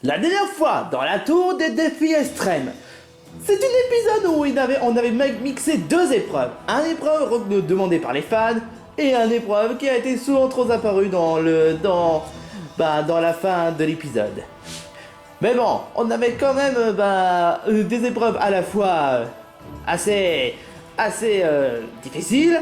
La dernière fois, dans la tour des défis extrêmes, c'est un épisode où on avait mixé deux épreuves. Un épreuve demandée par les fans et un épreuve qui a été souvent trop apparu dans la fin de l'épisode. Mais bon, on avait quand même des épreuves à la fois assez difficiles,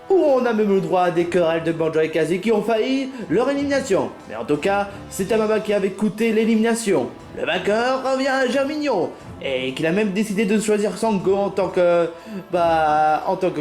où on a même le droit à des querelles de Banjo et Kazooie qui ont failli leur élimination. Mais en tout cas, c'est Tamama qui avait coûté l'élimination. Le vainqueur revient à Germignon, et qu'il a même décidé de choisir Sango en tant que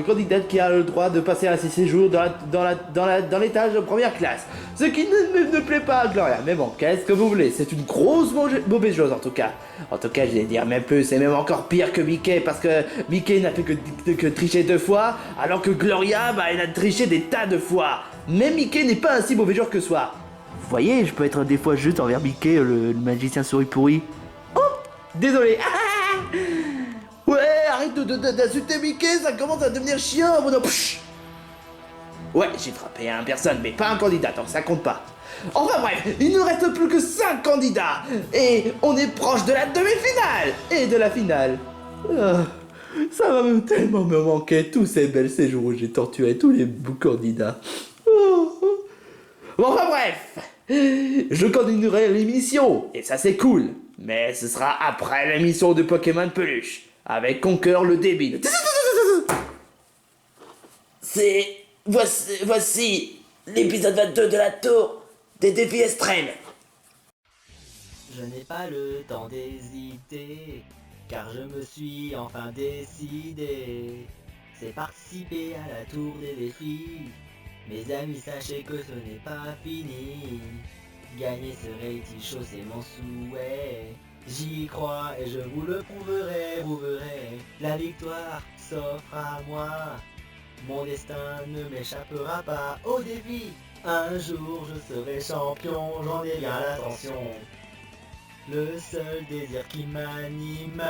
candidate qui a le droit de passer à ses séjours dans l'étage de première classe. Ce qui ne plaît pas à Gloria. Mais bon, qu'est-ce que vous voulez? C'est une grosse mauvaise chose en tout cas. En tout cas, je vais dire même plus, c'est même encore pire que Mickey, parce que Mickey n'a fait que tricher 2 fois, alors que Gloria, elle a triché des tas de fois. Mais Mickey n'est pas un si mauvais joueur que soi. Vous voyez, je peux être des fois juste envers Mickey, le magicien souris pourri. Oh, désolé. Ouais, arrête d'insulter Mickey, ça commence à devenir chiant. Ouais, j'ai frappé à une personne, mais pas un candidat, donc ça compte pas. Enfin bref, il ne reste plus que 5 candidats, et on est proche de la demi-finale et de la finale. Ça va tellement me manquer tous ces belles séjours où j'ai torturé tous les candidats. Bon, enfin bref, je continuerai l'émission, et ça c'est cool. Mais ce sera après l'émission de Pokémon Peluche, avec Conquer le débile. Voici l'épisode 22 de la tour des défis extrêmes. Je n'ai pas le temps d'hésiter, car je me suis enfin décidé. C'est participer à la tour des défis. Mes amis, sachez que ce n'est pas fini. Gagner ce reality show, c'est mon souhait. J'y crois et je vous le prouverai. La victoire s'offre à moi. Mon destin ne m'échappera pas au défi. Un jour je serai champion, j'en ai bien l'intention. Le seul désir qui m'anime,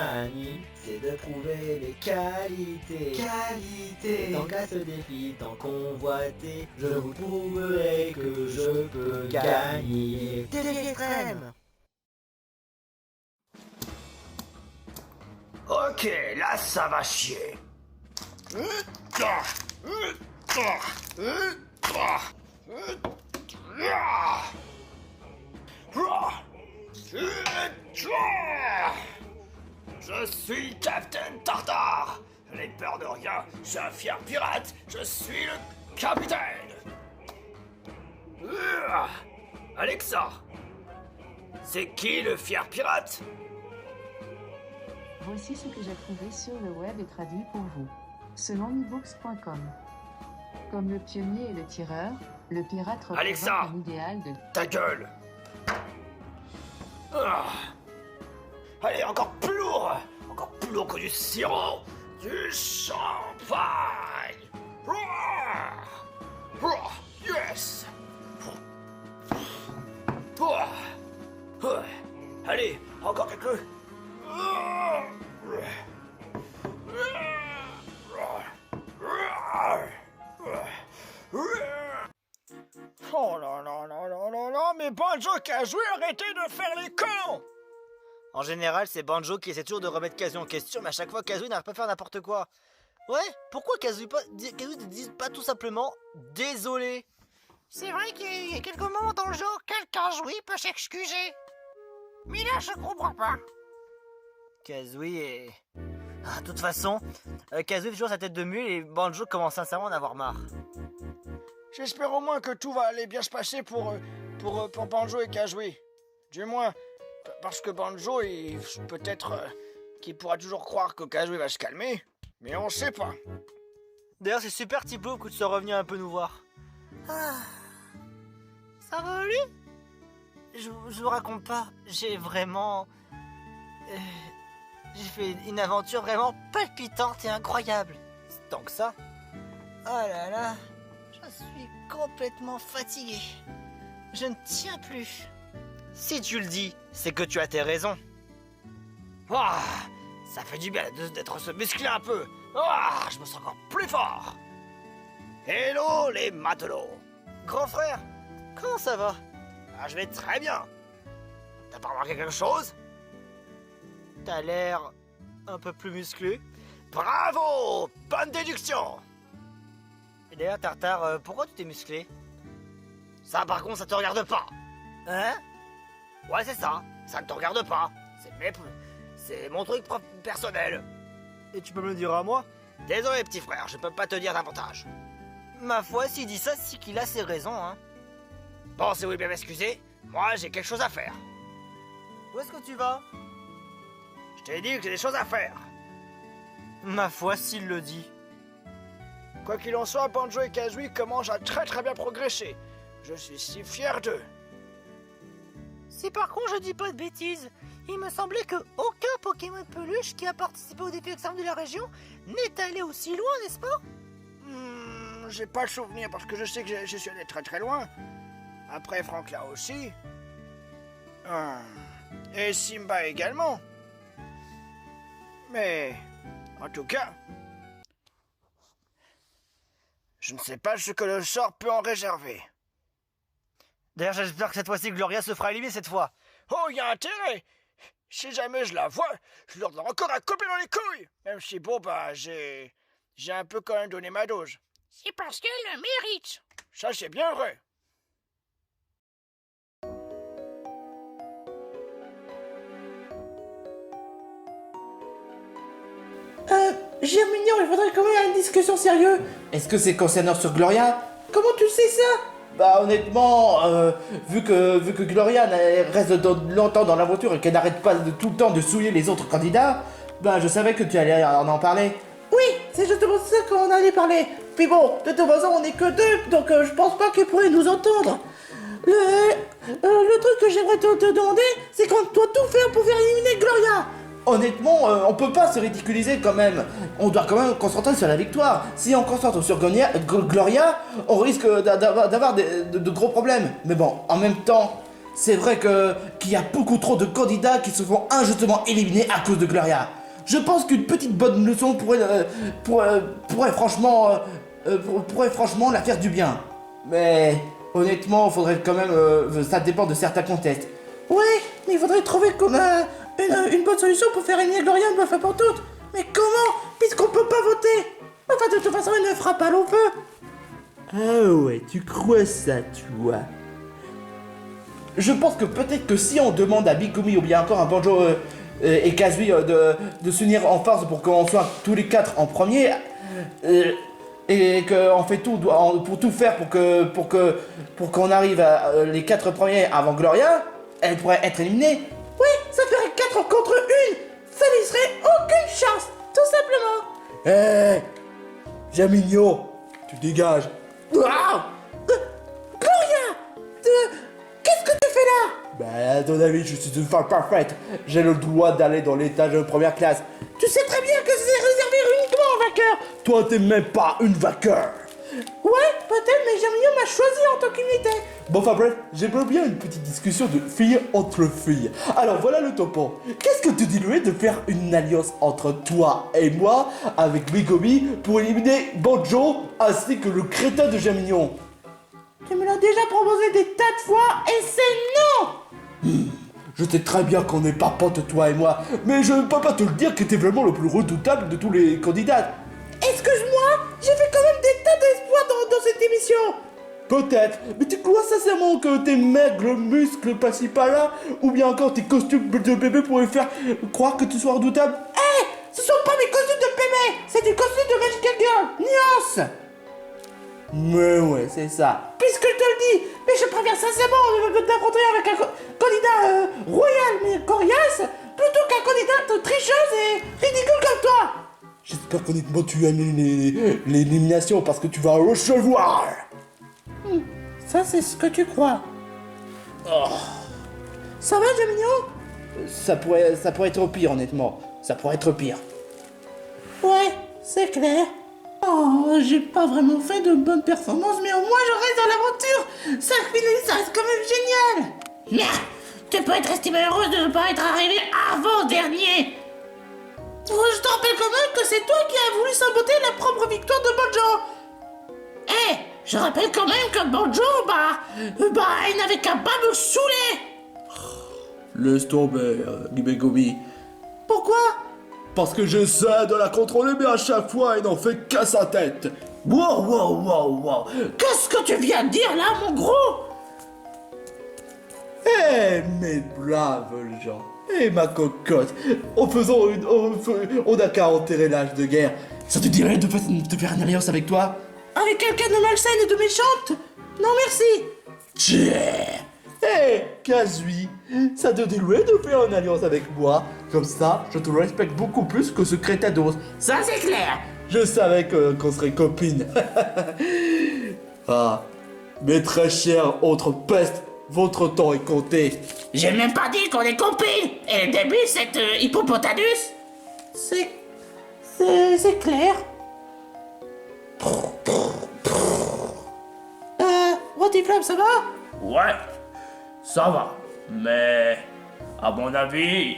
c'est de prouver mes qualités. Tant qu'à ce défi, tant convoité, je vous prouverai que je peux gagner. Défi extrême. Ok, là ça va chier. Je suis Captain Tartare. Je n'ai peur de rien. Je suis un fier pirate. Je suis le capitaine. Alexa, c'est qui le fier pirate? Voici ce que j'ai trouvé sur le web et traduit pour vous. Selon ebooks.com. Comme le pionnier et le tireur, le pirate représente Alexa, un idéal de... Ta gueule. Allez, encore plus lourd que du sirop, du champagne. Yes. Allez, encore quelques. Oh là là là là là là, mais Banjo Kazooie, arrêtez de faire les cons! En général, c'est Banjo qui essaie toujours de remettre Kazooie en question, mais à chaque fois, Kazooie n'arrive pas à faire n'importe quoi. Ouais, pourquoi Kazooie ne dit pas tout simplement désolé? C'est vrai qu'il y a quelques moments dans le jeu auquel Kazooie peut s'excuser. Mais là, je comprends pas. Kazooie est... Ah, de toute façon, Kazooie fait toujours sa tête de mule et Banjo commence sincèrement à en avoir marre. J'espère au moins que tout va aller bien se passer pour Banjo et Kazooie. Du moins, parce que Banjo, peut-être qu'il pourra toujours croire que Kazooie va se calmer, mais on sait pas. D'ailleurs, c'est super Thibaut que tu sois revenu un peu nous voir. Ah. Ça va aller? Je vous raconte pas, j'ai vraiment... j'ai fait une aventure vraiment palpitante et incroyable. Tant que ça. Oh là là, je suis complètement fatigué. Je ne tiens plus. Si tu le dis, c'est que tu as tes raisons. Ah, ça fait du bien d'être se muscler un peu. Ah, je me sens encore plus fort. Hello les matelots. Grand frère, comment ça va? Ah, je vais très bien. T'as pas remarqué quelque chose? T'as l'air un peu plus musclé. Bravo! Bonne déduction! Et d'ailleurs, Tartare, pourquoi tu t'es musclé? Ça, par contre, ça te regarde pas. Hein? Ouais, c'est ça. Ça ne te regarde pas. C'est mon truc personnel. Et tu peux me le dire à moi? Désolé, petit frère, je peux pas te dire davantage. Ma foi, s'il dit ça, c'est qu'il a ses raisons, hein. Bon, si vous voulez bien m'excuser, moi, j'ai quelque chose à faire. Où est-ce que tu vas? Je t'ai dit que j'ai des choses à faire. Ma foi, s'il le dit. Quoi qu'il en soit, Banjo et Kazooie commencent à très bien progresser. Je suis si fier d'eux. Si par contre je dis pas de bêtises, il me semblait que aucun Pokémon peluche qui a participé au défi extrême de la région n'est allé aussi loin, n'est-ce pas? J'ai pas le souvenir parce que je sais que je suis allé très loin. Après Frank là aussi. Et Simba également. Mais en tout cas, je ne sais pas ce que le sort peut en réserver. D'ailleurs, j'espère que cette fois-ci, Gloria se fera éliminer cette fois. Oh, il y a intérêt. Si jamais je la vois, je leur donne encore un copain dans les couilles. Même si bon, bah, j'ai un peu quand même donné ma dose. C'est parce qu'elle le mérite. Ça, c'est bien vrai. Germignon, il faudrait quand même une discussion sérieuse. Est-ce que c'est concernant sur Gloria? Comment tu sais ça? Bah honnêtement, vu que Gloria reste longtemps dans l'aventure et qu'elle n'arrête pas tout le temps de souiller les autres candidats, bah je savais que tu allais en parler. Oui, c'est justement ça qu'on allait parler. Puis bon, de toute façon on est que deux, donc je pense pas qu'elle pourrait nous entendre. Le truc que j'aimerais te demander, c'est qu'on doit tout faire pour faire éliminer Gloria. Honnêtement, on peut pas se ridiculiser quand même. On doit quand même concentrer sur la victoire. Si on concentre sur Gloria, on risque d'avoir de gros problèmes. Mais bon, en même temps, c'est vrai qu'il y a beaucoup trop de candidats qui se font injustement éliminer à cause de Gloria. Je pense qu'une petite bonne leçon pourrait franchement la faire du bien. Mais honnêtement, faudrait quand même, ça dépend de certains contextes. Ouais, mais il faudrait trouver comme une bonne solution pour faire éliminer Gloria une fois pour toutes. Mais comment? Puisqu'on peut pas voter. Enfin, de toute façon, elle ne fera pas long feu. Ah ouais, tu crois ça, tu vois. Je pense que peut-être que si on demande à Bigumi ou bien encore à Banjo et Kazooie de s'unir en force pour qu'on soit tous les quatre en premier, et qu'on fait tout pour tout faire pour qu'on arrive à les 4 premiers avant Gloria, elle pourrait être éliminée. Oui, ça ferait 4 contre 1. Ça lui serait aucune chance, tout simplement. Hé, Jamigno, tu dégages. Ah, Gloria, qu'est-ce que tu fais là? Bah, à ton avis, je suis une femme parfaite. J'ai le droit d'aller dans l'étage de première classe. Tu sais très bien que c'est réservé uniquement aux vainqueurs. Toi, t'es même pas une vainqueur. Ouais, peut-être, mais Jamigno m'a choisi en tant qu'unité. Bon, enfin bref, j'aimerais bien une petite discussion de filles entre filles. Alors voilà le topo. Qu'est-ce que tu dirais de faire une alliance entre toi et moi avec Bigumi pour éliminer Banjo ainsi que le crétin de Jamignon? Tu me l'as déjà proposé des tas de fois et c'est non. Je sais très bien qu'on n'est pas potes toi et moi, mais je ne peux pas te le dire que t'es vraiment le plus redoutable de tous les candidats. Excuse-moi, j'ai fait quand même des tas d'espoirs dans cette émission. Peut-être, mais tu crois sincèrement que tes maigres muscles principaux là, ou bien encore tes costumes de bébé pourraient faire croire que tu sois redoutable? Hé, ce sont pas mes costumes de bébé, c'est des costumes de Magical Girl, nuance. Mais ouais, c'est ça. Puisque je te le dis, mais je préfère sincèrement t'affronter avec un candidat royal mais coriace, plutôt qu'un candidat tricheuse et ridicule comme toi. J'espère qu'honnêtement tu aimes l'élimination parce que tu vas recevoir. Ça c'est ce que tu crois. Oh. Ça va, Jamignon? Ça pourrait être pire, honnêtement. Ça pourrait être pire. Ouais, c'est clair. Oh, j'ai pas vraiment fait de bonnes performances, mais au moins je reste dans l'aventure. Ça reste quand même génial. Là, tu peux être estimée heureuse de ne pas être arrivé avant-dernier. Je te rappelle quand même que c'est toi qui as voulu saboter la propre victoire de Banjo. Eh, je rappelle quand même que Banjo, elle n'avait qu'à pas me saouler. Laisse tomber, Megumi. Pourquoi? Parce que j'essaie de la contrôler, mais à chaque fois, elle n'en fait qu'à sa tête. Wow. Qu'est-ce que tu viens de dire là, mon gros? Eh, mes braves gens. Eh, ma cocotte. On n'a qu'à enterrer l'âge de guerre. Ça te dirait de faire une alliance avec toi? Avec quelqu'un de malsaine et de méchante? Non, merci. Tchè. Eh, Kazui, ça te dirait de faire une alliance avec moi? Comme ça, je te respecte beaucoup plus que ce crétin d'os. Ça, c'est clair. Je savais qu'on serait copines. Ah, mes très chères autres pestes, votre temps est compté. J'ai même pas dit qu'on est copines. Et le début, cette hippopotamus. C'est clair. Rotiflamme, ça va? Ouais, ça va. Mais, à mon avis,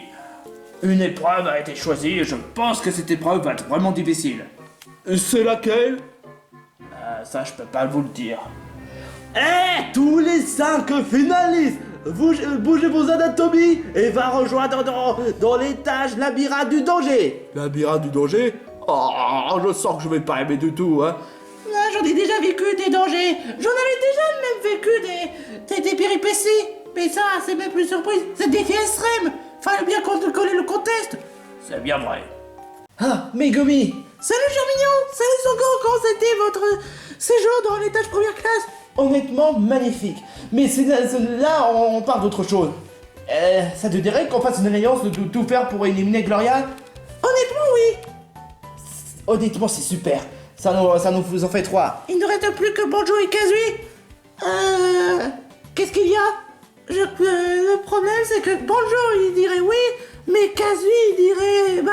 une épreuve a été choisie et je pense que cette épreuve va être vraiment difficile. C'est laquelle? Ça, je peux pas vous le dire. Eh, tous les 5 finalistes, bougez vos anatomies et va rejoindre dans l'étage labyrinthe du danger. Labyrinthe du danger? Oh, je sens que je vais pas aimer du tout, hein. J'en ai déjà vécu des dangers. J'en avais déjà même vécu des péripéties. Mais ça, c'est même plus surprise. C'est des défis extrêmes. Fallait bien qu'on connaisse le contexte. C'est bien vrai. Ah, Megumi. Salut Germignon. Salut Sango. Comment c'était votre séjour dans l'étage première classe? Honnêtement, magnifique. Mais là, on parle d'autre chose. Ça te dirait qu'on fasse une alliance de tout faire pour éliminer Gloria? Honnêtement, oui. Honnêtement, c'est super. Ça nous en fait 3. Il ne reste plus que Banjo et Kazooie. Qu'est-ce qu'il y a? Le problème, c'est que Banjo, il dirait oui, mais Kazooie, il dirait,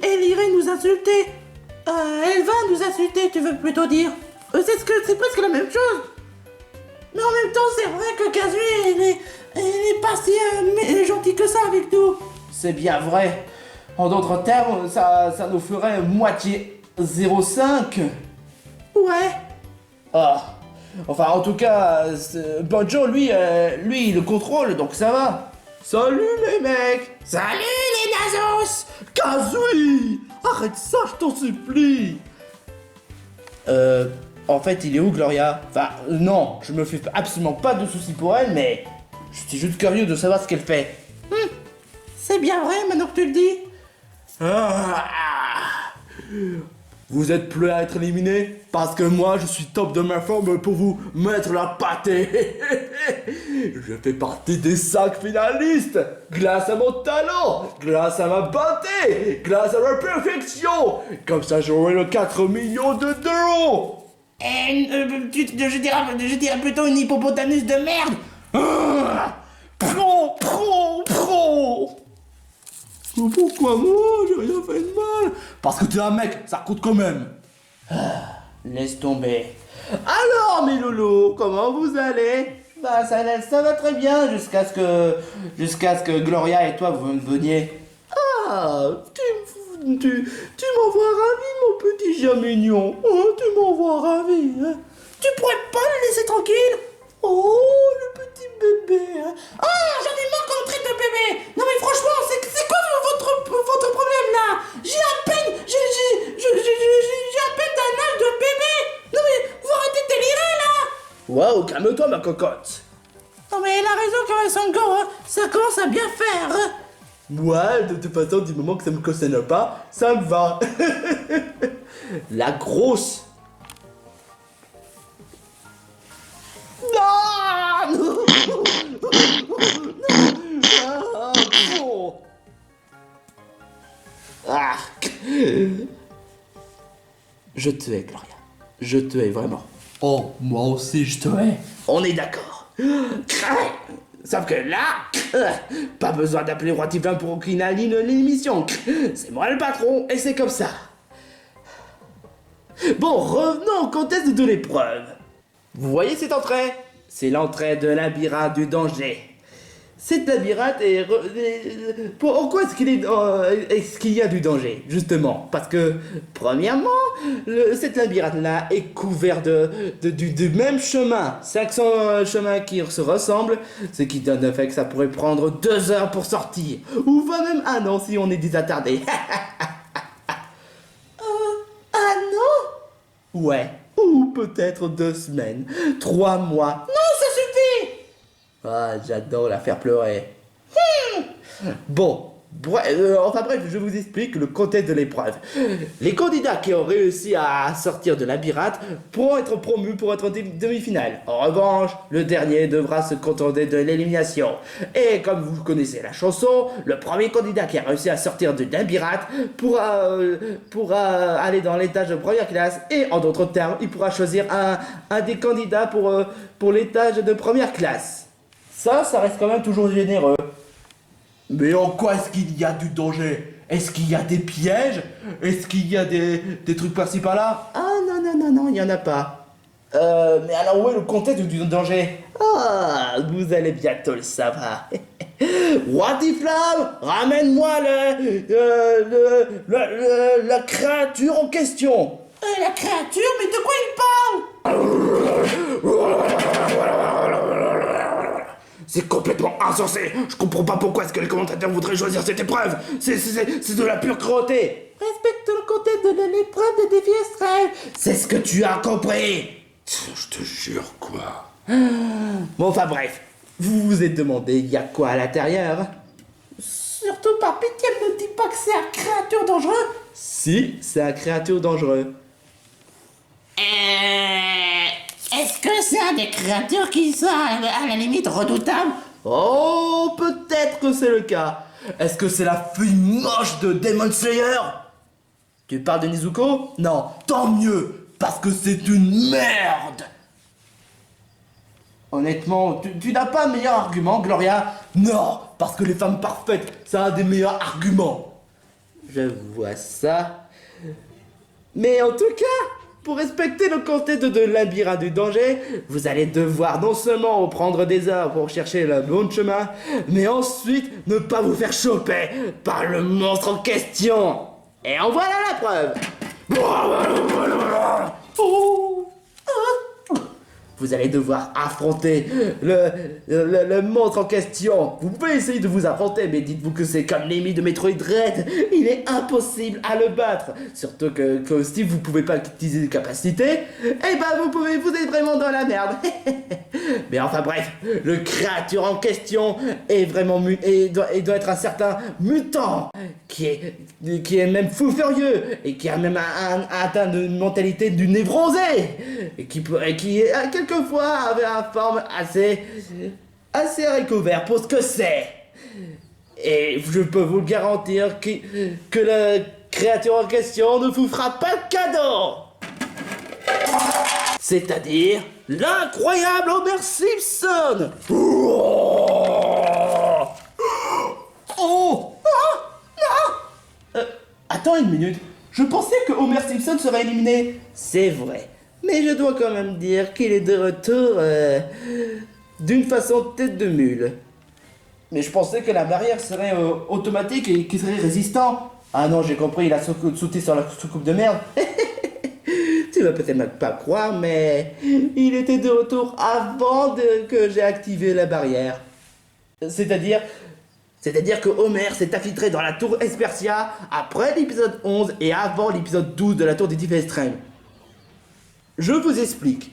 elle irait nous insulter. Elle va nous insulter, tu veux plutôt dire. C'est presque la même chose. Mais en même temps, c'est vrai que Kazooie, elle est pas si gentille que ça avec nous. C'est bien vrai. En d'autres termes, ça nous ferait moitié 0,5. Ouais. Ah. Enfin, en tout cas, Banjo, lui, il le contrôle, donc ça va. Salut les mecs. Salut les Nazos. Kazooie, arrête ça, je t'en supplie. En fait, il est où, Gloria? Enfin, non, je me fais absolument pas de soucis pour elle, mais je suis juste curieux de savoir ce qu'elle fait. C'est bien vrai, maintenant que tu le dis. Vous êtes prêts à être éliminé? Parce que moi, je suis top de ma forme pour vous mettre la pâtée. Je fais partie des 5 finalistes, grâce à mon talent, grâce à ma beauté, grâce à ma perfection. Comme ça, j'aurai le 4 millions d'euros. Je dirais plutôt une hippopotamus de merde. Pro. Pourquoi moi? J'ai rien fait de mal. Parce que t'es un mec, ça coûte quand même. Laisse tomber. Alors mes loulous, comment vous allez? Bah ça va très bien jusqu'à ce que Gloria et toi vous veniez. Ah, tu m'envoies ravi, mon petit chat mignon. Oh, tu m'envoies ravi. Hein. Tu pourrais pas le laisser tranquille? Oh, le petit bébé. Hein. Ah, j'en ai marre qu'on me traite de bébé. Non mais franchement, c'est quoi votre problème là? J'ai à peine un âge de bébé. Non mais vous arrêtez de délirer là. Waouh, calme-toi ma cocotte. Non mais elle a raison quand même, Sango, hein. Ça commence à bien faire. Hein. Moi, de toute façon, du moment que ça me concerne pas, ça me va. La grosse. Non. Ah. Je te hais, Gloria. Je te hais vraiment. Oh, moi aussi je te hais. On est d'accord. Sauf que là, pas besoin d'appeler Roi Tiflin pour qu'il aligne l'émission. C'est moi le patron et c'est comme ça. Bon, revenons au contexte de l'épreuve. Vous voyez cette entrée? C'est l'entrée de labyrinthe du danger. Cette labyrinthe pourquoi est-ce qu'il y a du danger, justement? Parce que, premièrement, cette labyrinthe-là est couverte du même chemin. 500 chemins qui se ressemblent, ce qui donne le fait que ça pourrait prendre 2 heures pour sortir. Ou va même 1 an si on est désattardé. 1 an? Ouais. Ou peut-être 2 semaines, 3 mois. Non, ça suffit! Ah, j'adore la faire pleurer. Bon, enfin bref, je vous explique le contexte de l'épreuve. Les candidats qui ont réussi à sortir de labyrinthe pourront être promus pour être en demi-finale. En revanche, le dernier devra se contenter de l'élimination. Et comme vous connaissez la chanson, le premier candidat qui a réussi à sortir du labyrinthe pourra aller dans l'étage de première classe, et en d'autres termes, il pourra choisir un des candidats pour l'étage de première classe. Ça reste quand même toujours généreux. Mais en quoi est-ce qu'il y a du danger? Est-ce qu'il y a des pièges? Est-ce qu'il y a des trucs par-ci par-là? Ah non, il n'y en a pas. Mais alors où est le contexte du danger? Ah, vous allez bientôt le savoir. Watiflam, ramène-moi la créature en question. La créature, mais de quoi il parle? C'est complètement insensé. Je comprends pas pourquoi est-ce que les commentateurs voudraient choisir cette épreuve. C'est de la pure cruauté. Respecte le contexte de l'épreuve des défis extrêmes. C'est ce que tu as compris. Je te jure, quoi. Bon, enfin bref. Vous vous êtes demandé, il y a quoi à l'intérieur? Surtout par pitié, ne dis pas que c'est un créature dangereux. Si, c'est un créature dangereux. Est-ce que c'est un des créatures qui sont à la limite redoutables? Oh, peut-être que c'est le cas. Est-ce que c'est la fille moche de Demon Slayer? Tu parles de Nezuko? Non, tant mieux, parce que c'est une merde. Honnêtement, tu n'as pas un meilleur argument, Gloria? Non, parce que les femmes parfaites, ça a des meilleurs arguments. Je vois ça. Mais en tout cas, pour respecter le contexte de labyrinthe du danger, vous allez devoir non seulement prendre des heures pour chercher le bon chemin, mais ensuite ne pas vous faire choper par le monstre en question. Et en voilà la preuve. Vous allez devoir affronter le monstre en question. Vous pouvez essayer de vous affronter, mais dites-vous que c'est comme l'ennemi de Metroid Dread. Il est impossible à le battre. Surtout que si vous pouvez pas utiliser des capacités, eh ben vous êtes vraiment dans la merde. Mais enfin bref, le créature en question est vraiment doit être un certain mutant qui est même fou furieux et qui a même atteint une mentalité du névrosé et qui quelquefois avait une forme assez recouverte pour ce que c'est. Et je peux vous le garantir que la créature en question ne vous fera pas de cadeau. C'est-à-dire l'incroyable Homer Simpson. Oh non. Attends une minute. Je pensais que Homer Simpson serait éliminé. C'est vrai. Mais je dois quand même dire qu'il est de retour d'une façon tête de mule. Mais je pensais que la barrière serait automatique et qu'il serait résistant. Ah non, j'ai compris, il a sauté sur la soucoupe de merde. Tu vas peut-être même pas croire, mais il était de retour avant que j'ai activé la barrière. C'est-à-dire que Homer s'est infiltré dans la tour Espersia après l'épisode 11 et avant l'épisode 12 de la tour des défis extrêmes. Je vous explique.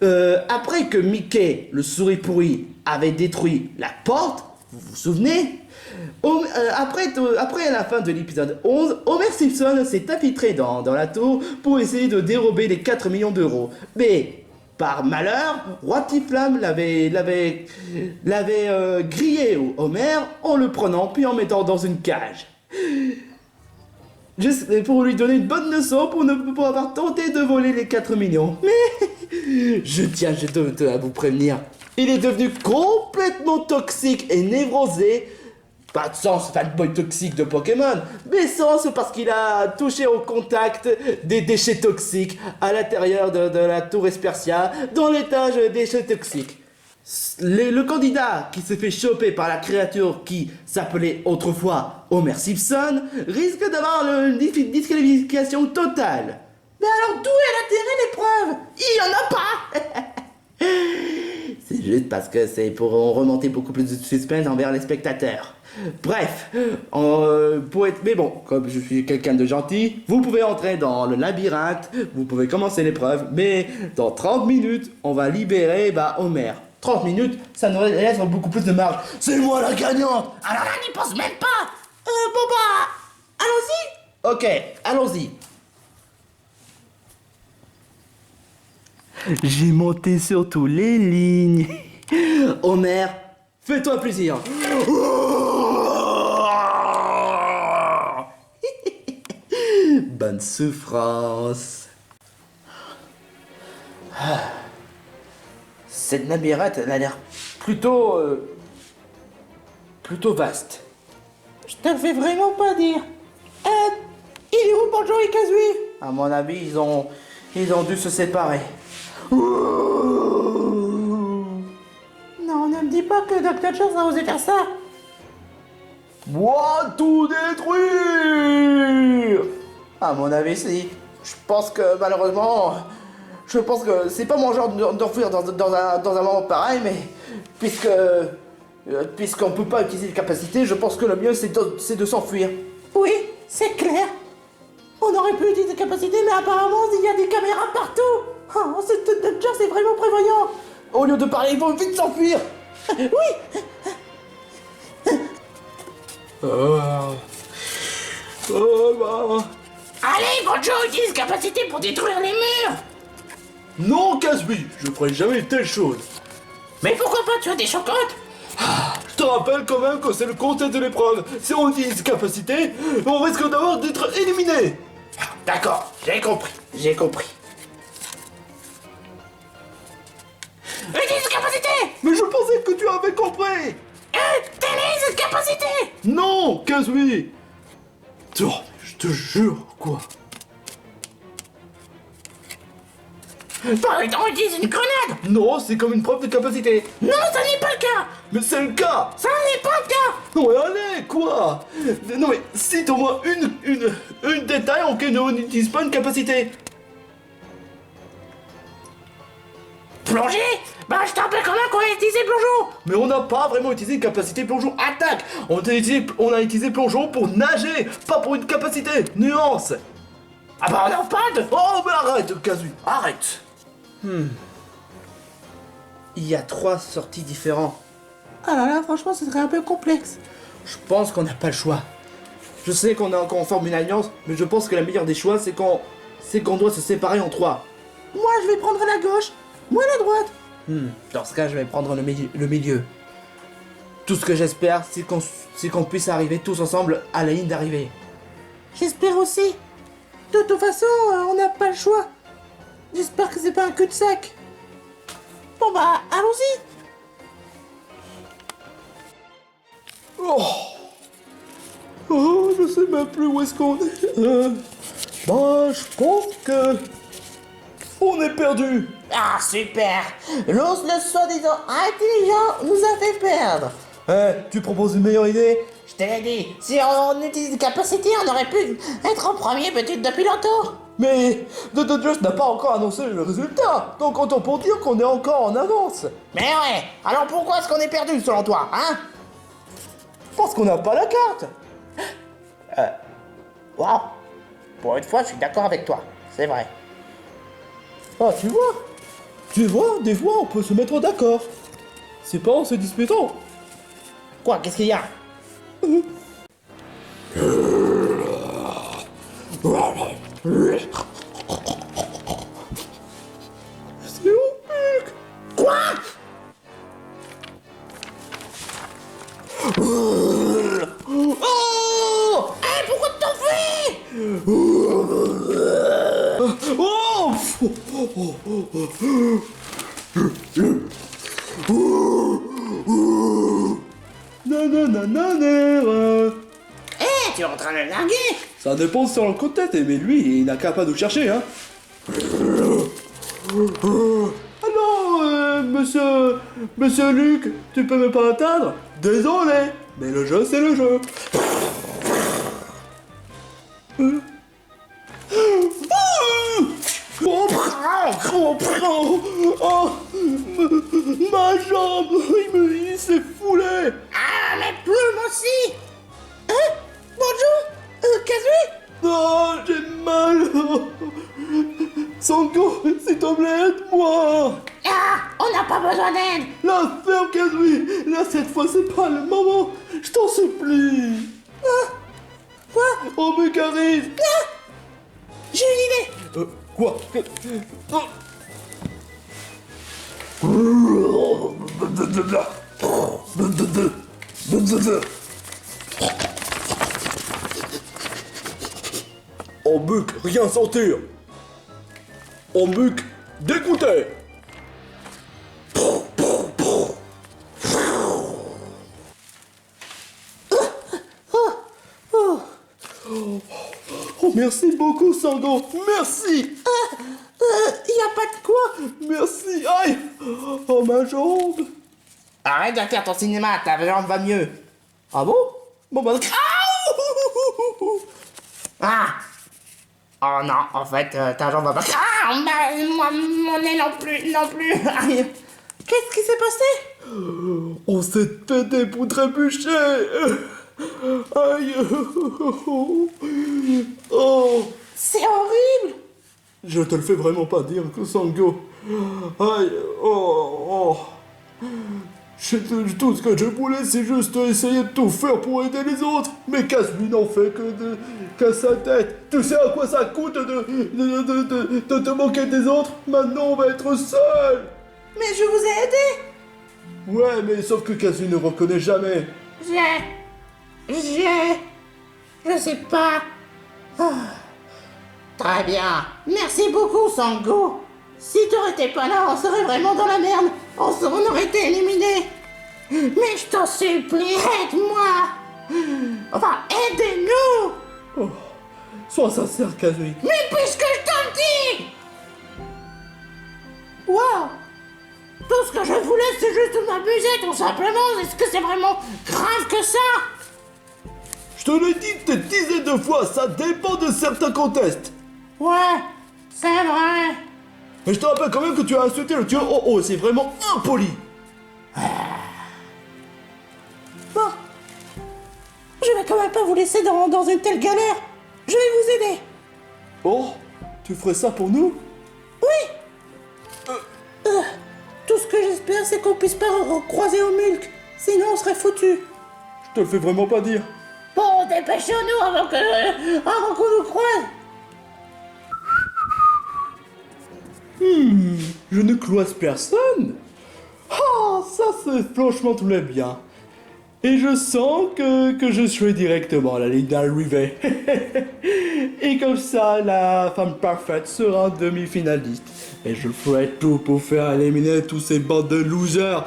Après que Mickey, le souris pourri, avait détruit la porte, vous vous souvenez? Après la fin de l'épisode 11, Homer Simpson s'est infiltré dans la tour pour essayer de dérober les 4 millions d'euros. Mais, par malheur, Watiflam l'avait grillé au Homer en le prenant puis en mettant dans une cage. Juste pour lui donner une bonne leçon pour avoir tenté de voler les 4 millions. Mais je tiens à vous prévenir. Il est devenu complètement toxique et névrosé. Pas de sens fanboy toxique de Pokémon, mais sens parce qu'il a touché au contact des déchets toxiques à l'intérieur de la tour Espersia, dans l'étage des déchets toxiques. Le candidat qui s'est fait choper par la créature qui s'appelait autrefois Homer Simpson risque d'avoir une disqualification totale. Mais alors d'où est l'intérêt des preuves? Il y en a pas. C'est juste parce que c'est pour remonter beaucoup plus de suspense envers les spectateurs. Bref, mais bon, comme je suis quelqu'un de gentil, vous pouvez entrer dans le labyrinthe, vous pouvez commencer l'épreuve, mais dans 30 minutes, on va libérer Homer. 30 minutes, ça nous laisse beaucoup plus de marge. C'est moi la gagnante! Alors là, n'y pense même pas. Allons-y. Ok, allons-y. J'ai monté sur toutes les lignes. Homer, fais-toi plaisir. Bonne souffrance. Cette labyrinthe, elle a l'air plutôt vaste. Je te le fais vraiment pas dire. Il est où Banjo et Kazooie? À mon avis, ils ont dû se séparer. Non, ne me dis pas que Dr. Jones a osé faire ça. Moi, tout détruire! À mon avis, si. Je pense que malheureusement, c'est pas mon genre d'enfuir dans un moment pareil, mais puisqu'on peut pas utiliser les capacités, je pense que le mieux c'est de s'enfuir. Oui, c'est clair. On aurait pu utiliser des capacités, mais apparemment il y a des caméras partout. Oh, ce Dr. Jones est vraiment prévoyant. Au lieu de parler, il faut vite s'enfuir. Oui. Allez, Banjo, utilise capacité pour détruire les murs. Non, Kazooie, je ferai jamais une telle chose. Mais pourquoi pas, tu as des chocottes? Je te rappelle quand même que c'est le contexte de l'épreuve. Si on utilise capacité, on risque d'être éliminé. D'accord, j'ai compris. Utilise capacité. Mais je pensais que tu avais compris. Utilise capacité. Non, Kazooie. Oh, je te jure, quoi. Pardon, utilise une grenade. Non, c'est comme une preuve de capacité. Non, ça n'est pas le cas. Mais c'est le cas. Ça n'est pas le cas. Non mais allez, quoi. Non mais cite au moins une détail en qui on n'utilise pas une capacité. Plongée. Je te rappelle quand même qu'on a utilisé plongeon. Mais on n'a pas vraiment utilisé une capacité plongeon. Attaque. On a utilisé plongeon pour nager, pas pour une capacité. Nuance. On n'a pas de... Oh mais arrête, Kazooie, arrête. Il y a 3 sorties différentes. Ah là là, franchement, ce serait un peu complexe. Je pense qu'on n'a pas le choix. Je sais qu'on forme une alliance, mais je pense que la meilleure des choix, c'est qu'on doit se séparer en 3. Moi, je vais prendre la gauche. Moi, la droite. Dans ce cas, je vais prendre le milieu. Tout ce que j'espère, c'est qu'on puisse arriver tous ensemble à la ligne d'arrivée. J'espère aussi. De toute façon, on n'a pas le choix. J'espère que c'est pas un cul-de-sac. Bon allons-y. Oh, je sais même plus où est-ce qu'on est. Je pense que... on est perdu. Ah, super. L'ours, le soi-disant intelligent, nous a fait perdre. Tu proposes une meilleure idée? Je te l'ai dit, si on utilise des capacités, on aurait pu être en premier peut-être depuis longtemps. Mais Dr. Jones n'a pas encore annoncé le résultat, donc autant pour dire qu'on est encore en avance. Mais ouais, alors pourquoi est-ce qu'on est perdu selon toi, hein? Parce qu'on n'a pas la carte. Wow. Pour une fois, je suis d'accord avec toi, c'est vrai. Ah, tu vois, des fois on peut se mettre d'accord. C'est pas en se disputant. Quoi, qu'est-ce qu'il y a? C'est mon pic. Quoi? Oh! Pourquoi t'enfuis? Tu es en train de le larguer? Ça dépend sur le coup de tête, mais lui, il n'a qu'à pas nous chercher, hein. Alors, Monsieur Luc, tu peux me pas atteindre? Désolé, mais le jeu c'est le jeu. Oh, ma jambe, il s'est foulé. Ah, mes plumes aussi. Hein? Bonjour, Kazui? Non, j'ai mal. Sango, s'il te plaît, aide-moi. Ah, on n'a pas besoin d'aide. La ferme, Kazui. Là, cette fois, c'est pas le moment. Je t'en supplie. Quoi? Oh, mais arrive. J'ai une idée. Quoi? En buc, rien sentir. En buc, dégoûté. Oh, merci beaucoup, Sango. Merci. Y a pas de quoi. Merci. Aïe. Oh, ma jambe. Arrête de faire ton cinéma, ta jambe va mieux. Ah bon? Bon, bah... Ah. Oh non, en fait, ta jambe va pas... Ah, moi, mon nez non plus. Aïe. Qu'est-ce qui s'est passé? On s'est pété pour trébucher. Aïe. Oh. C'est horrible. Je te le fais vraiment pas dire, Sango. Aïe. Oh. Tout ce que je voulais, c'est juste essayer de tout faire pour aider les autres. Mais Kazui n'en fait que sa tête. Tu sais à quoi ça coûte de te moquer des autres? Maintenant, on va être seul. Mais je vous ai aidé. Ouais, mais sauf que Kazui ne reconnaît jamais. Je sais pas. Ah. Très bien. Merci beaucoup, Sango. Si t'aurais été pas là, on serait vraiment dans la merde. On aurait été éliminés. Mais je t'en supplie, aide-moi. Enfin, aidez-nous. Oh. Sois sincère, Kazui. Mais puisque je t'en dis. Wow. Tout ce que je voulais, c'est juste m'amuser, tout simplement. Est-ce que c'est vraiment grave que ça? Je te l'ai dit des dizaines de fois, ça dépend de certains contextes. Ouais, c'est vrai. Mais je te rappelle quand même que tu as insulté le tueur. Oh, c'est vraiment impoli. Bon, je vais quand même pas vous laisser dans une telle galère. Je vais vous aider. Oh, tu ferais ça pour nous? Oui. Tout ce que j'espère, c'est qu'on puisse pas recroiser au Mulk. Sinon, on serait foutus. Je te le fais vraiment pas dire. Bon, dépêchons-nous avant qu'on nous croise. Je ne cloise personne. Oh, ça c'est franchement tout le bien. Et je sens que je serai directement à la ligne d'arrivée. Et comme ça, la femme parfaite sera demi-finaliste. Et je ferai tout pour faire éliminer tous ces bandes de losers.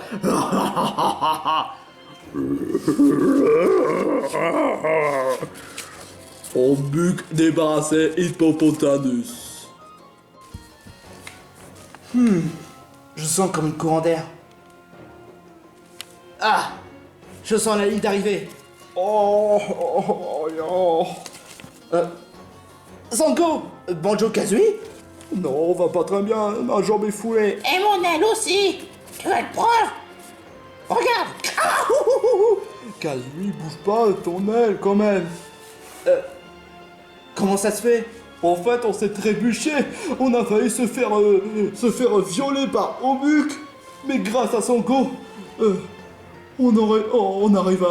On buc débarrassé Hippopotamus. Je sens comme un courant d'air. Ah! Je sens la ligne d'arrivée. Sango! Banjo Kazui? Non, on va pas très bien, ma jambe est foulée. Et mon aile aussi. Tu vas être preuve. Regarde. Kazui, bouge pas ton aile quand même. Comment ça se fait? En fait, on s'est trébuché. On a failli se faire violer par Obuk. Mais grâce à Sango, on arrive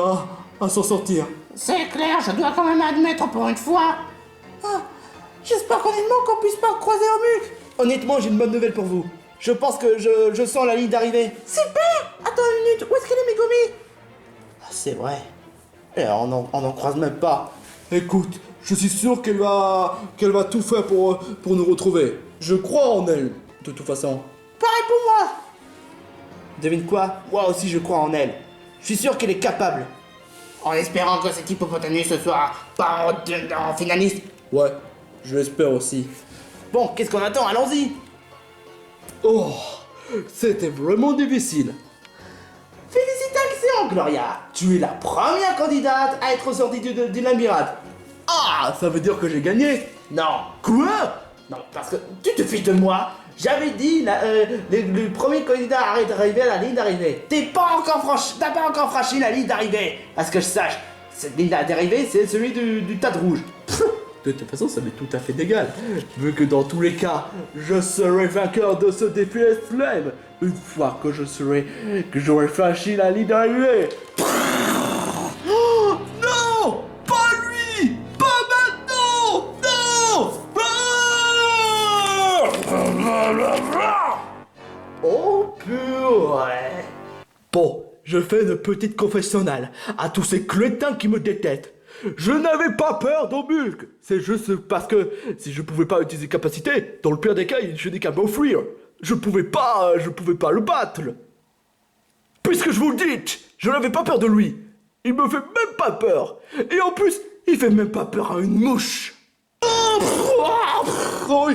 à s'en sortir. C'est clair, je dois quand même admettre pour une fois. Ah, j'espère honnêtement qu'on puisse pas croiser Obuk. Honnêtement, j'ai une bonne nouvelle pour vous. Je pense que je sens la ligne d'arrivée. Super. Attends une minute, où est-ce qu'elle est Megumi? Ah, c'est vrai. Et on n'en croise même pas. Écoute, je suis sûr qu'elle va tout faire pour nous retrouver. Je crois en elle, de toute façon. Pareil pour moi. Devine quoi? Moi aussi je crois en elle. Je suis sûr qu'elle est capable. En espérant que cet hippopotamus ce soit pas en finaliste. Ouais, je l'espère aussi. Bon, qu'est-ce qu'on attend? Allons-y. Oh, C'était vraiment difficile. Félicitations, Gloria. Tu es la première candidate à être sortie du labyrinthe. Ah, ça veut dire que j'ai gagné? Non. Quoi? Non, parce que tu te fiches de moi. J'avais dit le premier candidat à arriver à la ligne d'arrivée. T'as pas encore franchi la ligne d'arrivée. Parce que je sache, cette ligne d'arrivée, c'est celui du tas de rouge. De toute façon, ça m'est tout à fait égal, vu que dans tous les cas, je serai vainqueur de ce défi Flame, une fois que j'aurai franchi la ligne d'arrivée. Oh, non, pas lui, pas maintenant, non. Oh purée. Bon, je fais une petite confessionnale à tous ces crétins qui me détestent. Je n'avais pas peur d'Obulk. C'est juste parce que si je pouvais pas utiliser capacité, dans le pire des cas, je n'ai qu'à m'offrir. Je pouvais pas le battre. Puisque je vous le dis, je n'avais pas peur de lui. Il me fait même pas peur. Et en plus, il fait même pas peur à une mouche. Oh,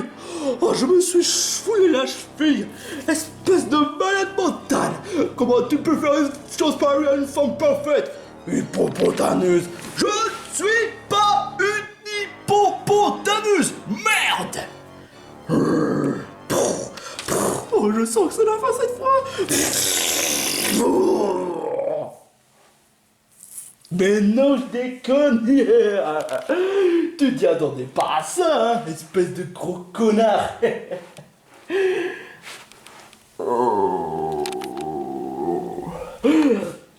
je me suis foulé la cheville. Espèce de malade mentale. Comment tu peux faire une chose pareille à une femme parfaite? Hippopotamus, je ne suis pas une hippopotamus. Merde. Oh, je sens que c'est la fin cette fois. Mais non, je déconne. Tu t'y attendais pas à ça, hein, espèce de gros connard.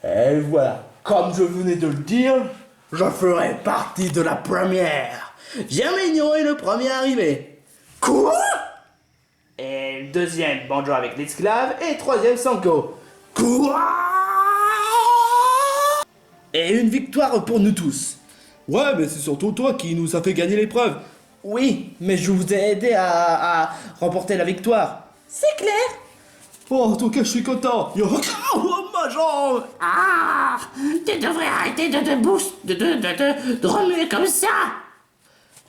Et voilà, comme je venais de le dire, je ferai partie de la première. Germinio est le premier arrivé. Quoi? Et le deuxième, Banjo avec l'esclave, et le troisième, Sanko. Quoi? Et une victoire pour nous tous. Ouais, mais c'est surtout toi qui nous a fait gagner l'épreuve. Oui, mais je vous ai aidé à remporter la victoire. C'est clair. Oh, en tout cas, je suis content. Oh, ma jambe. Ah, tu devrais arrêter de te boost, de remuer comme ça.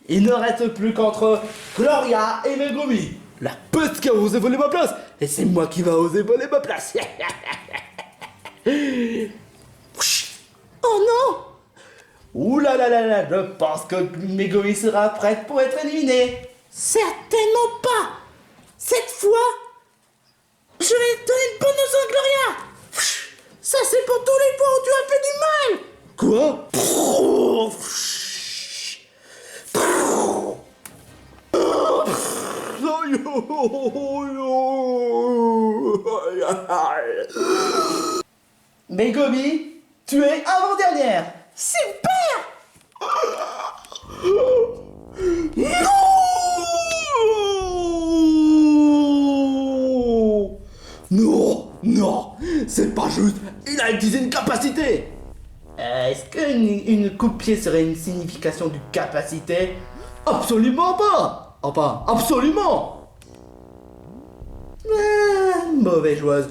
Il ne reste plus qu'entre Gloria et Megumi. La pute qui a osé voler ma place. Et c'est moi qui va oser voler ma place. Oh non. Ouh là là là là, je pense que Megumi sera prête pour être éliminée. Certainement pas. Cette fois, je vais te donner une bonne notion à Gloria. Ça, c'est pour tous les fois où tu as fait du mal. Quoi? Megumi, tu es avant-dernière. Super. Non, non, c'est pas juste. Il a utilisé une capacité. Est-ce qu'une coup de pied serait une signification d'une capacité? Absolument pas. Enfin, absolument. Mauvaise joueuse.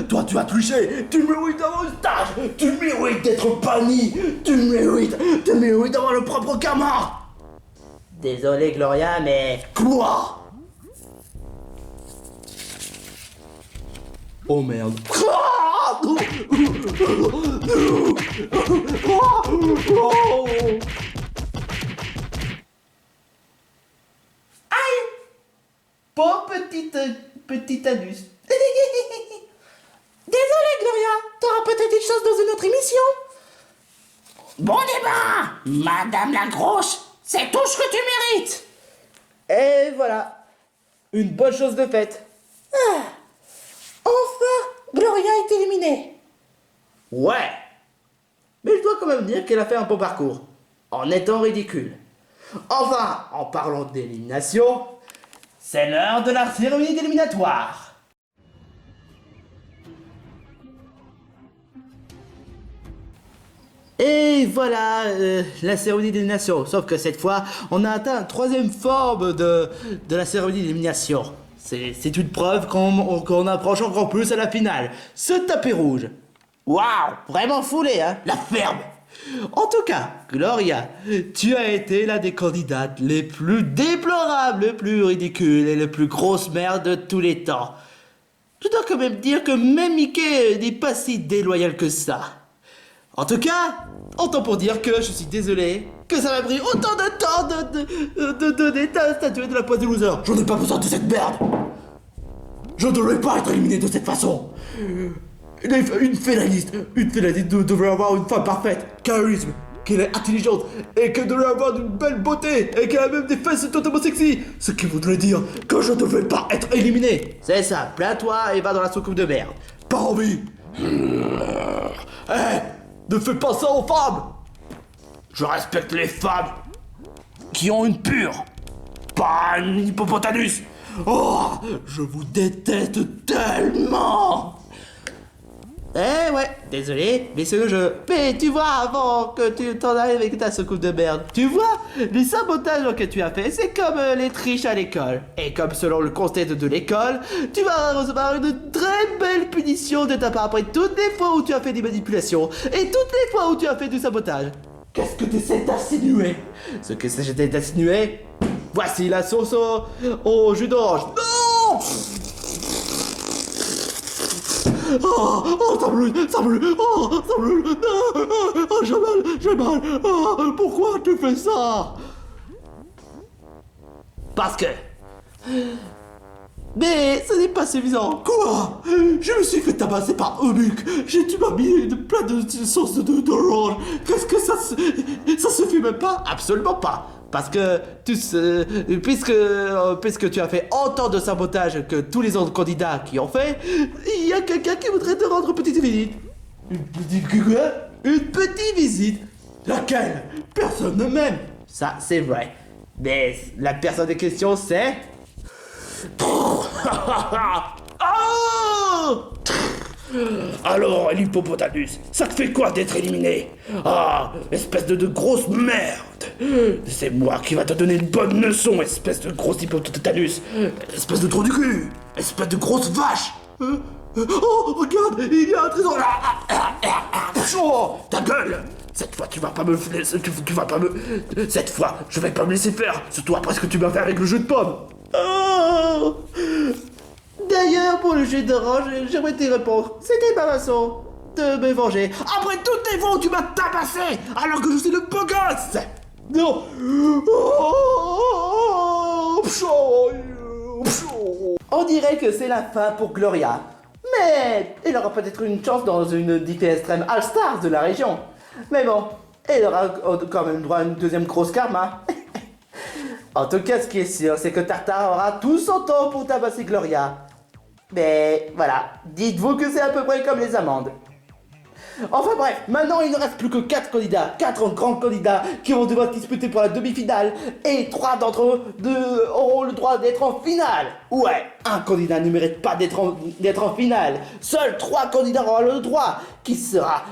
Toi, tu as triché. Tu mérites d'avoir une stage. Tu mérites d'être banni. Tu mérites d'avoir le propre gamin. Désolé, Gloria, mais... Quoi? Oh merde. Aïe. Pas petite anus. Désolé, Gloria. T'auras peut-être une chance dans une autre émission. Bon débat, Madame la Grosse. C'est tout ce que tu mérites. Et voilà. Une bonne chose de faite. Ah. Enfin, Gloria est éliminée. Ouais. Mais je dois quand même dire qu'elle a fait un bon parcours. En étant ridicule. Enfin, en parlant d'élimination, c'est l'heure de la cérémonie d'éliminatoire. Et voilà la cérémonie d'élimination. Sauf que cette fois, on a atteint la troisième forme de la cérémonie d'élimination. C'est une preuve qu'on approche encore plus à la finale. Ce tapis rouge. Waouh, vraiment foulé, hein, la ferme. En tout cas, Gloria, tu as été l'un des candidates les plus déplorables, les plus ridicules et les plus grosses merdes de tous les temps. Je dois quand même dire que même Mickey n'est pas si déloyal que ça. En tout cas, autant pour dire que je suis désolé, que ça m'a pris autant de temps de donner ta statuette de la poisse de loser. J'en ai pas besoin de cette merde. Je ne devrais pas être éliminé de cette façon. Une finaliste devrait avoir une femme parfaite, charisme, qu'elle est intelligente, et qu'elle devrait avoir une belle beauté, et qu'elle a même des fesses totalement sexy. Ce qui voudrait dire que je ne devrais pas être éliminé. C'est ça, plains-toi et va dans la soucoupe de merde. Pas envie. Ne fais pas ça aux femmes. Je respecte les femmes qui ont une pure, pas un hippopotamus. Oh, je vous déteste tellement. Eh ouais, désolé, mais c'est le jeu. Mais tu vois, avant que tu t'en arrives avec ta soucoupe de merde, tu vois, les sabotages que tu as fait, c'est comme les triches à l'école. Et comme selon le concept de l'école, tu vas recevoir une très belle punition de ta part après toutes les fois où tu as fait des manipulations et toutes les fois où tu as fait du sabotage. Qu'est-ce que tu essaies d'insinuer? Ce que j'essaie d'insinuer, voici la sauce au jus d'orange. Non! Ça brûle, j'ai mal, pourquoi tu fais ça? Parce que... Mais ce n'est pas suffisant. Quoi? Je me suis fait tabasser par Obuk. Tu m'as mis plein de sauce d'orange. Qu'est-ce que ça se fait même pas? Absolument pas. Parce que puisque tu as fait autant de sabotage que tous les autres candidats qui ont fait, il y a quelqu'un qui voudrait te rendre une petite visite. Une petite quoi? Une petite visite. Laquelle? Personne ne m'aime. Ça, c'est vrai. Mais la personne en question, c'est... Oh! Alors, l'hippopotamus, ça te fait quoi d'être éliminé? Ah, espèce de grosse merde! C'est moi qui va te donner une bonne leçon, espèce de grosse hippopotamus! Espèce de trou du cul! Espèce de grosse vache! Oh, regarde, il y a un trésor! Oh, ta gueule! Cette fois, tu vas pas me... Cette fois, je vais pas me laisser faire! Surtout après ce que tu m'as fait avec le jeu de pommes! Oh! D'ailleurs, pour le jus d'orange, j'aimerais te répondre. C'était ma façon de me venger. Après toutes les fois où tu m'as tabassé, alors que je suis le beau gosse. Non. On dirait que c'est la fin pour Gloria. Mais elle aura peut-être une chance dans une DP Extreme All-Stars de la région. Mais bon, elle aura quand même droit à une deuxième grosse karma. En tout cas, ce qui est sûr, c'est que Tartare aura tout son temps pour tabasser Gloria. Mais voilà, dites-vous que c'est à peu près comme les amandes. Enfin bref, maintenant il ne reste plus que 4 candidats, 4 grands candidats qui vont devoir disputer pour la demi-finale. Et 3 d'entre eux auront le droit d'être en finale. Ouais, un candidat ne mérite pas d'être en finale. Seuls 3 candidats auront le droit. Qui sera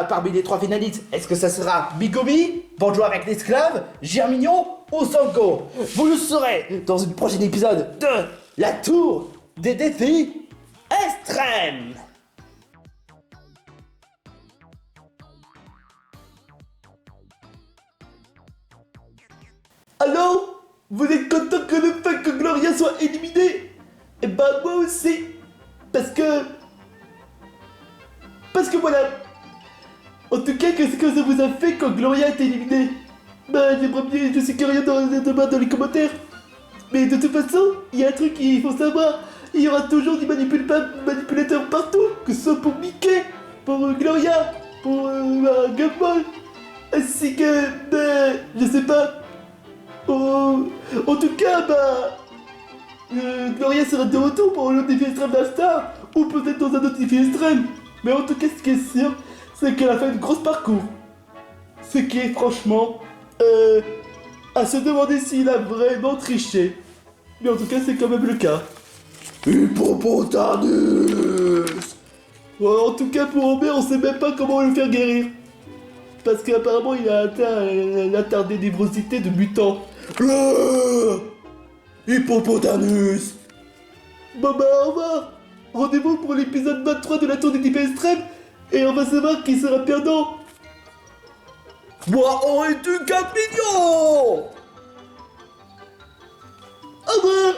parmi les 3 finalistes? Est-ce que ça sera Bigobi, Banjo avec l'esclave, Germignon ou Sanko? Vous le saurez dans une prochaine épisode de La Tour des défis extrêmes. Alors, vous êtes content que le fait que Gloria soit éliminée? Eh ben moi aussi. Parce que voilà. En tout cas, qu'est-ce que ça vous a fait quand Gloria est éliminée? Bah j'aimerais bien, je sais que rien dans les commentaires. Mais de toute façon, il y a un truc qu'il faut savoir. Il y aura toujours des manipulateurs partout, que ce soit pour Mickey, pour Gloria, pour Gumball, ainsi que, je sais pas. En tout cas, Gloria sera de retour pour l'autre défi extrême d'All-Star, ou peut-être dans un autre défi extrême. Mais en tout cas, ce qui est sûr, c'est qu'elle a fait une grosse parcours. Ce qui est franchement, à se demander s'il a vraiment triché. Mais en tout cas, c'est quand même le cas. Hippopotamus! En tout cas, pour Homer, on sait même pas comment le faire guérir. Parce qu'apparemment, il a atteint des névrosités de mutant. Hippopotamus! Bon au revoir! Rendez-vous pour l'épisode 23 de la tour des défis extrêmes et on va savoir qui sera perdant. Moi, aurais-tu Capignon? Au revoir!